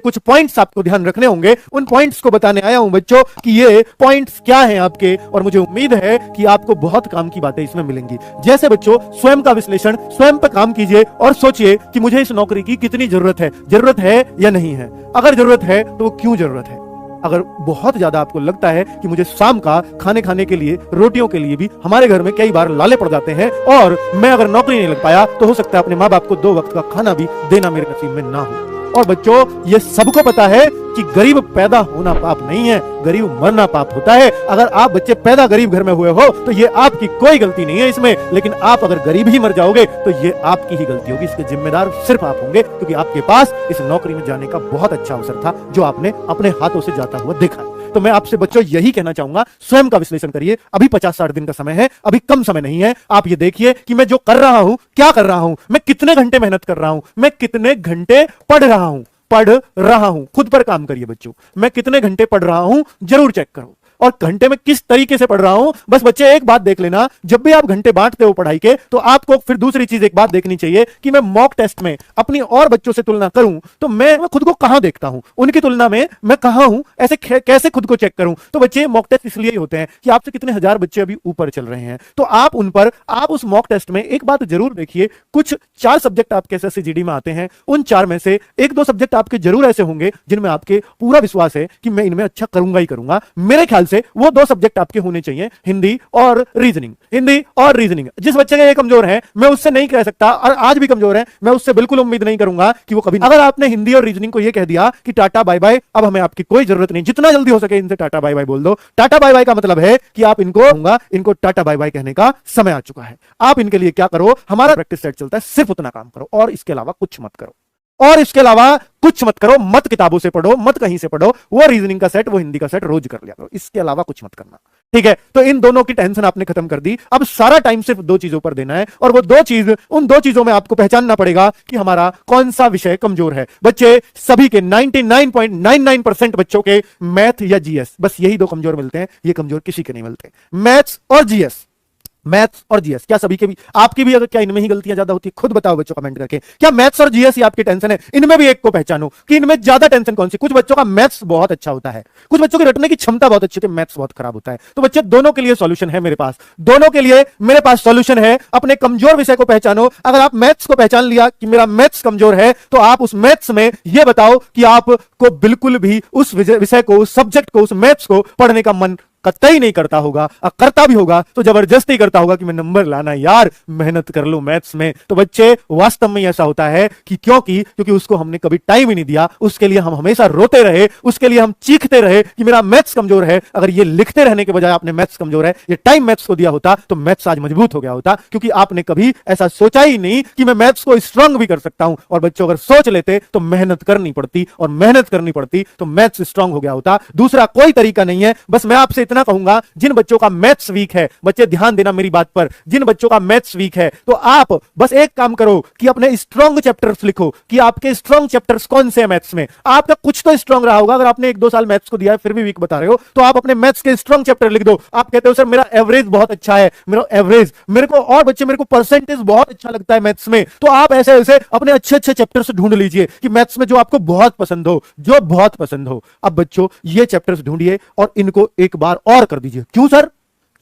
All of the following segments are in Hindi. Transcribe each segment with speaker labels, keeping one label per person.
Speaker 1: कुछ पॉइंट्स आपको ध्यान रखने होंगे, उन पॉइंट्स को बताने आया हूं बच्चों कि ये पॉइंट्स क्या हैं आपके, और मुझे उम्मीद है कि आपको बहुत काम की बातें इसमें मिलेंगी। जैसे बच्चों, स्वयं का विश्लेषण, स्वयं पर काम कीजिए और सोचिए कि मुझे इस नौकरी की कितनी जरूरत है या नहीं है। अगर जरूरत है तो वो क्यों जरूरत है। अगर बहुत ज्यादा आपको लगता है कि मुझे शाम का खाने के लिए, रोटियों के लिए भी हमारे घर में कई बार लाले पड़ जाते हैं, और मैं अगर नौकरी नहीं लग पाया तो हो सकता है अपने माँ बाप को 2 वक्त का खाना भी देना मेरे नसीब में ना हो। और बच्चों, ये सबको पता है कि गरीब पैदा होना पाप नहीं है, गरीब मरना पाप होता है। अगर आप बच्चे पैदा गरीब घर में हुए हो तो ये आपकी कोई गलती नहीं है इसमें, लेकिन आप अगर गरीब ही मर जाओगे तो ये आपकी ही गलती होगी। इसके जिम्मेदार सिर्फ आप होंगे, क्योंकि आपके पास इस नौकरी में जाने का बहुत अच्छा अवसर था जो आपने अपने हाथों से जाता हुआ देखा है। तो मैं आपसे बच्चों यही कहना चाहूंगा, स्वयं का विश्लेषण करिए। अभी 50-60 दिन का समय है, अभी कम समय नहीं है। आप ये देखिए कि मैं जो कर रहा हूं, क्या कर रहा हूं, मैं कितने घंटे मेहनत कर रहा हूं, मैं कितने घंटे पढ़ रहा हूं। खुद पर काम करिए बच्चों। मैं कितने घंटे पढ़ रहा हूं जरूर चेक करो, और घंटे में किस तरीके से पढ़ रहा हूं। बस बच्चे एक बात देख लेना, जब भी आप घंटे बांटते हो पढ़ाई के, तो आपको फिर दूसरी चीज एक बात देखनी चाहिए कि मैं मॉक टेस्ट में अपनी और बच्चों से तुलना करूं तो मैं खुद को कहां देखता हूं, उनकी तुलना में मैं कहां हूं, ऐसे कैसे खुद को चेक करूं। तो बच्चे, मॉक टेस्ट इसलिए ही होते हैं कि आपसे कितने हजार बच्चे अभी ऊपर चल रहे हैं, तो आप उस मॉक टेस्ट में एक बात जरूर देखिए, कुछ 4 सब्जेक्ट आपके SSCGD में आते हैं, उन 4 में से 1-2 सब्जेक्ट आपके जरूर ऐसे होंगे जिनमें आपके पूरा विश्वास है कि मैं इनमें अच्छा करूंगा ही करूंगा। मेरे ख्याल से वो 2 सब्जेक्ट आपके होने चाहिए, हिंदी और रीजनिंग। जिस बच्चे के ये कमजोर है, मैं उससे नहीं कह सकता, और आज भी कमजोर है, मैं उससे बिल्कुल उम्मीद नहीं करूंगा कि वो कभी, अगर आपने हिंदी और रीजनिंग को ये कह दिया कि टाटा बाय बाय, अब हमें आपकी कोई जरूरत नहीं, जितना जल्दी हो सके इनसे टाटा बाय बाय बोल दो। टाटा बाय बाय का मतलब है कि आप इनको टाटा बाय बाय कहने का समय आ चुका है। आप इनके लिए क्या करो, हमारा प्रैक्टिस सेट चलता है, सिर्फ उतना काम करो और इसके अलावा कुछ मत करो। मत किताबों से पढ़ो, मत कहीं से पढ़ो, वो रीजनिंग का सेट, वो हिंदी का सेट रोज कर लिया करो, इसके अलावा कुछ मत करना। ठीक है, तो इन दोनों की टेंशन आपने खत्म कर दी। अब सारा टाइम सिर्फ 2 चीजों पर देना है, और वो उन 2 चीजों में आपको पहचानना पड़ेगा कि हमारा कौन सा विषय कमजोर है। बच्चे, सभी के 99.99% बच्चों के मैथ या जीएस, बस यही 2 कमजोर मिलते हैं, ये कमजोर किसी के नहीं मिलते। मैथ्स और जीएस, क्या सभी के भी, आपकी भी, अगर क्या इनमें ही गलतियां ज्यादा होती है, खुद बताओ बच्चों कमेंट करके। क्या मैथ्स और जीएस ही आपकी टेंशन है? इनमें भी एक को पहचानो कि इनमें ज्यादा टेंशन कौन सी। कुछ बच्चों का मैथ्स बहुत अच्छा होता है, कुछ बच्चों की रटने की क्षमता बहुत अच्छी होती है, मैथ्स बहुत खराब होता है। तो बच्चे, दोनों के लिए सॉल्यूशन है मेरे पास, सॉल्यूशन है। अपने कमजोर विषय को पहचानो। अगर आप मैथ्स को पहचान लिया कि मेरा मैथ्स कमजोर है, तो आप उस मैथ्स में यह बताओ कि आपको बिल्कुल भी उस विषय को, उस सब्जेक्ट को, उस मैथ्स को पढ़ने का मन कतई नहीं करता होगा, करता भी होगा तो जबरदस्ती करता होगा कि मैं नंबर लाना यार, मेहनत कर लो मैथ्स में। तो बच्चे, वास्तव में ऐसा होता है कि क्योंकि उसको हमने कभी टाइम ही नहीं दिया, उसके लिए हम हमेशा रोते रहे, उसके लिए हम चीखते रहे कि मेरा मैथ्स कमजोर है। अगर ये लिखते रहने के बजाय आपने मैथ्स कमजोर है, ये टाइम मैथ्स को दिया होता तो मैथ्स आज मजबूत हो गया होता, क्योंकि आपने कभी ऐसा सोचा ही नहीं कि मैं मैथ्स को स्ट्रांग भी कर सकता हूं। और बच्चों, अगर सोच लेते तो मेहनत करनी पड़ती, और मेहनत करनी पड़ती तो मैथ्स स्ट्रांग हो गया होता। दूसरा कोई तरीका नहीं है। बस मैं आपसे इतना कहूंगा, जिन बच्चों का मैथ्स वीक है, बच्चे ध्यान देना मेरी बात पर, जिन बच्चों का मैथ्स वीक है, तो आप बस एक काम करो कि अपने स्ट्रांग चैप्टर्स लिखो कि आपके स्ट्रांग चैप्टर्स कौन से हैं मैथ्स में। आपका कुछ तो स्ट्रांग रहा होगा। अगर आपने 1-2 साल मैथ्स को दिया है फिर भी वीक बता रहे हो, तो आप अपने मैथ्स के स्ट्रांग चैप्टर लिख दो। आप कहते हो सर मेरा एवरेज बहुत अच्छा है, मेरे को परसेंटेज बहुत अच्छा लगता है मैथ्स में, तो आप ऐसे अपने अच्छे चैप्टर्स ढूंढ लीजिए कि मैथ्स में जो आपको बहुत पसंद हो। अब बच्चों, ये चैप्टर्स ढूंढिए और इनको एक बार और कर दीजिए। क्यों सर,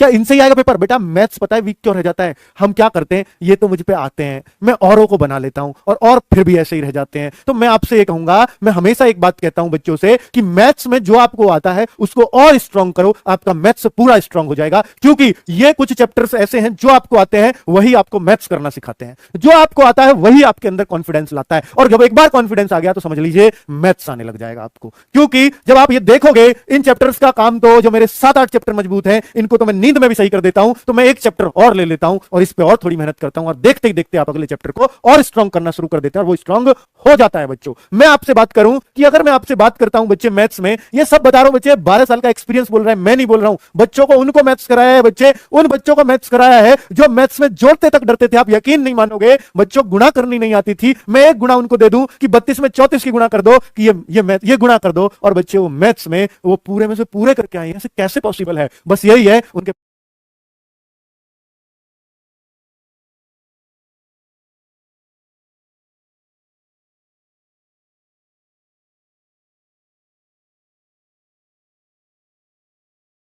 Speaker 1: क्या इनसे ही आएगा पेपर? बेटा, मैथ्स पता है वीक क्यों रह जाता है? हम क्या करते हैं, ये तो मुझ पे आते हैं, मैं औरों को बना लेता हूं और फिर भी ऐसे ही रह जाते हैं। तो मैं आपसे ये कहूंगा, मैं हमेशा एक बात कहता हूं बच्चों से कि मैथ्स में जो आपको आता है उसको और स्ट्रांग करो, आपका मैथ्स पूरा स्ट्रांग हो जाएगा। क्योंकि ये कुछ चैप्टर्स ऐसे हैं जो आपको आते हैं वही आपको मैथ्स करना सिखाते हैं, जो आपको आता है वही आपके अंदर कॉन्फिडेंस लाता है, और जब एक बार कॉन्फिडेंस आ गया तो समझ लीजिए मैथ्स आने लग जाएगा आपको। क्योंकि जब आप ये देखोगे, इन चैप्टर्स का काम तो, जो मेरे 7-8 चैप्टर मजबूत हैं, इनको तो मैं नींद में भी सही कर देता हूं, तो मैं एक चैप्टर और ले लेता हूं और इस पे और थोड़ी मेहनत करता हूं, और देखते ही देखते आप अगले चैप्टर को और स्ट्रांग करना शुरू कर देते हैं, और वो स्ट्रांग हो जाता है। बच्चों, मैं आपसे बात करूं कि अगर मैं आपसे बात करता हूं बच्चे मैथ्स में, ये सब बता रहा हूं बच्चे, 12 साल का एक्सपीरियंस बोल रहा है, मैं नहीं बोल रहा हूं। बच्चों को, उनको मैथ्स कराया है बच्चे, उन बच्चों को मैथ्स कराया है जो मैथ्स में जोड़ते तक डरते थे। आप यकीन नहीं मानोगे, बच्चों गुणा करनी नहीं आती थी, मैं एक गुणा उनको दे दूं कि 32 में 34 की गुणा कर दो, कि ये गुणा कर दो, और बच्चे वो मैथ्स में वो पूरे में से पूरे करके आए हैं। कैसे पॉसिबल है? बस यही है, उनके